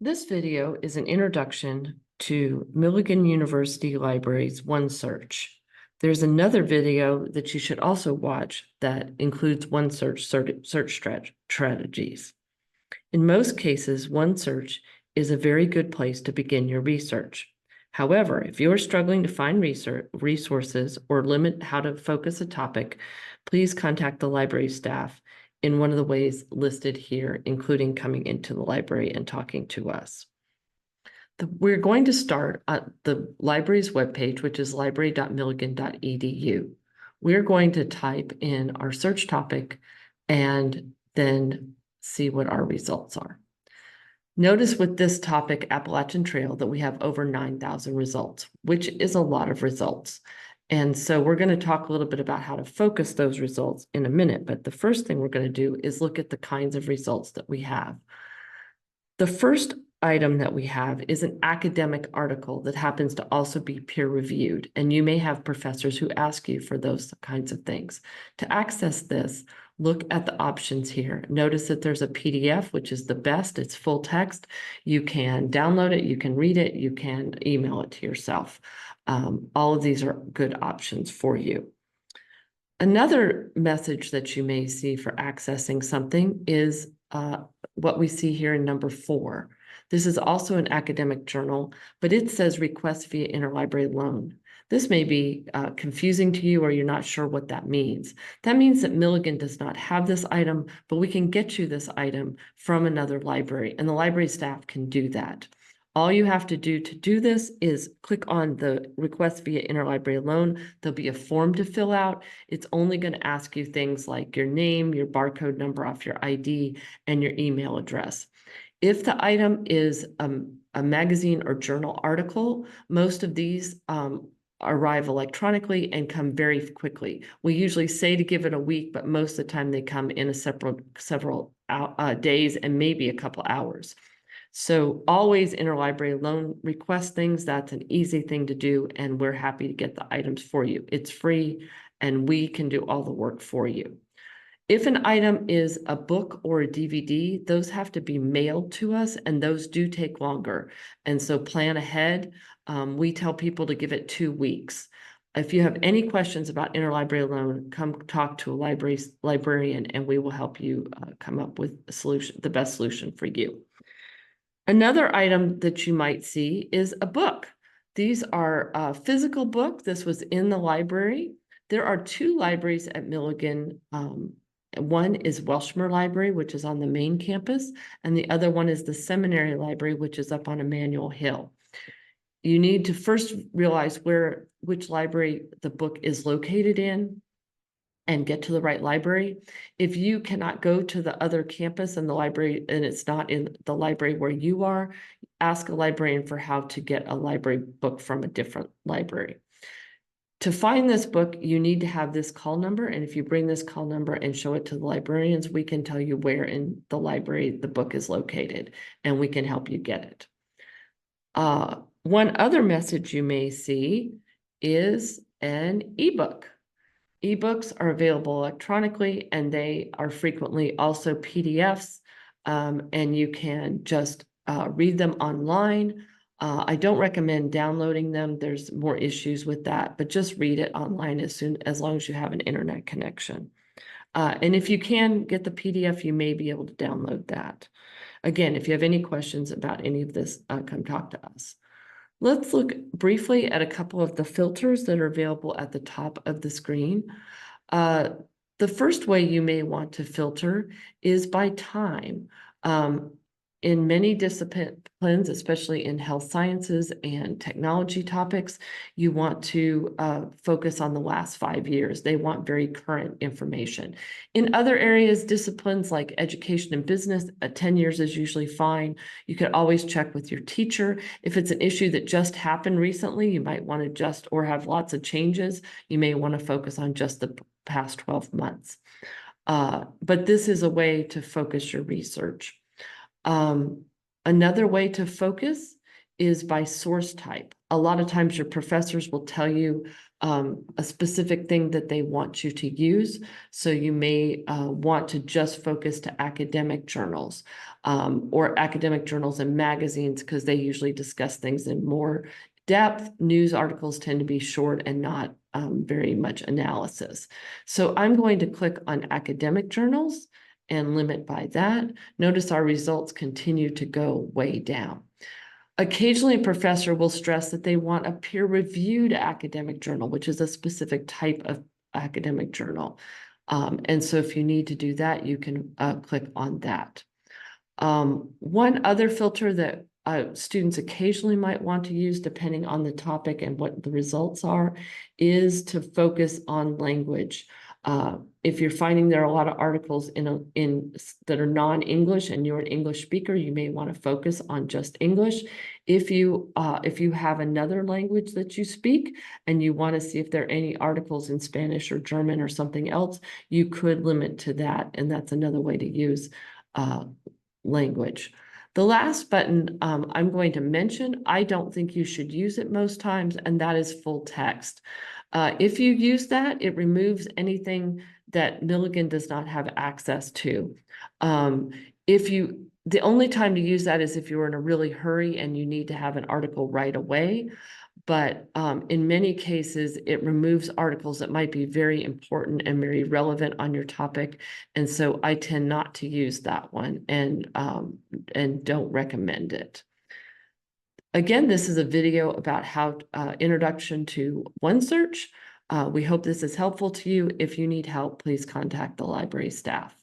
This video is an introduction to Milligan University Library's OneSearch. There's another video that you should also watch that includes OneSearch search strategies. In most cases, OneSearch is a very good place to begin your research. However, if you are struggling to find resources or limit how to focus a topic, please contact the library staff in one of the ways listed here, including coming into the library and talking to us. We're going to start at the library's webpage, which is library.milligan.edu. We're going to type in our search topic and then see what our results are. Notice with this topic, Appalachian Trail, that we have over 9,000 results, which is a lot of results. And so we're going to talk a little bit about how to focus those results in a minute. But the first thing we're going to do is look at the kinds of results that we have. The first item that we have is an academic article that happens to also be peer reviewed. And you may have professors who ask you for those kinds of things. To access this, look at the options here. Notice that there's a PDF, which is the best. It's full text. You can download it, you can read it, you can email it to yourself. All of these are good options for you. Another message that you may see for accessing something is what we see here in number 4. This is also an academic journal, but it says request via interlibrary loan. This may be confusing to you, or you're not sure what that means. That means that Milligan does not have this item, but we can get you this item from another library, and the library staff can do that. All you have to do this is click on the request via interlibrary loan. There'll be a form to fill out. It's only going to ask you things like your name, your barcode number off your ID, and your email address. If the item is a magazine or journal article, most of these arrive electronically and come very quickly. We usually say to give it a week, but most of the time they come in several days and maybe a couple hours. So always interlibrary loan request things. That's an easy thing to do, and we're happy to get the items for you. It's free, and we can do all the work for you. If an item is a book or a DVD, those have to be mailed to us, and those do take longer. And so plan ahead. We tell people to give it 2 weeks. If you have any questions about interlibrary loan, come talk to a librarian, and we will help you come up with a solution, the best solution for you. Another item that you might see is a book. These are a physical book. This was in the library. There are 2 libraries at Milligan. One is Welshmer Library, which is on the main campus, and the other one is the Seminary Library, which is up on Emmanuel Hill. You need to first realize which library the book is located in and get to the right library. If you cannot go to the other campus and the library, and it's not in the library where you are, ask a librarian for how to get a library book from a different library. To find this book, you need to have this call number, and if you bring this call number and show it to the librarians, we can tell you where in the library the book is located, and we can help you get it. One other message you may see is an ebook. Ebooks are available electronically, and they are frequently also PDFs, and you can just read them online. I don't recommend downloading them. There's more issues with that, but just read it online as long as you have an internet connection. And if you can get the PDF, you may be able to download that. Again, if you have any questions about any of this, come talk to us. Let's look briefly at a couple of the filters that are available at the top of the screen. The first way you may want to filter is by time. In many disciplines, especially in health sciences and technology topics, you want to focus on the last 5 years. They want very current information. In other areas, disciplines like education and business, 10 years is usually fine. You could always check with your teacher. If it's an issue that just happened recently, you might want to just, or have lots of changes, you may want to focus on just the past 12 months. But this is a way to focus your research. Another way to focus is by source type. A lot of times your professors will tell you a specific thing that they want you to use. So you may want to just focus to academic journals or academic journals and magazines, because they usually discuss things in more depth. News articles tend to be short and not very much analysis. So I'm going to click on academic journals and limit by that. Notice our results continue to go way down. Occasionally, a professor will stress that they want a peer-reviewed academic journal, which is a specific type of academic journal. And so if you need to do that, you can click on that. One other filter that students occasionally might want to use, depending on the topic and what the results are, is to focus on language. If you're finding there are a lot of articles that are non-English and you're an English speaker, you may want to focus on just English. If you have another language that you speak and you want to see if there are any articles in Spanish or German or something else, you could limit to that, and that's another way to use language. The last button I'm going to mention, I don't think you should use it most times, and that is full text. If you use that, it removes anything that Milligan does not have access to. The only time to use that is if you're in a really hurry and you need to have an article right away. But in many cases, it removes articles that might be very important and very relevant on your topic. And so I tend not to use that one and don't recommend it. Again, this is a video about how introduction to OneSearch. We hope this is helpful to you. If you need help, please contact the library staff.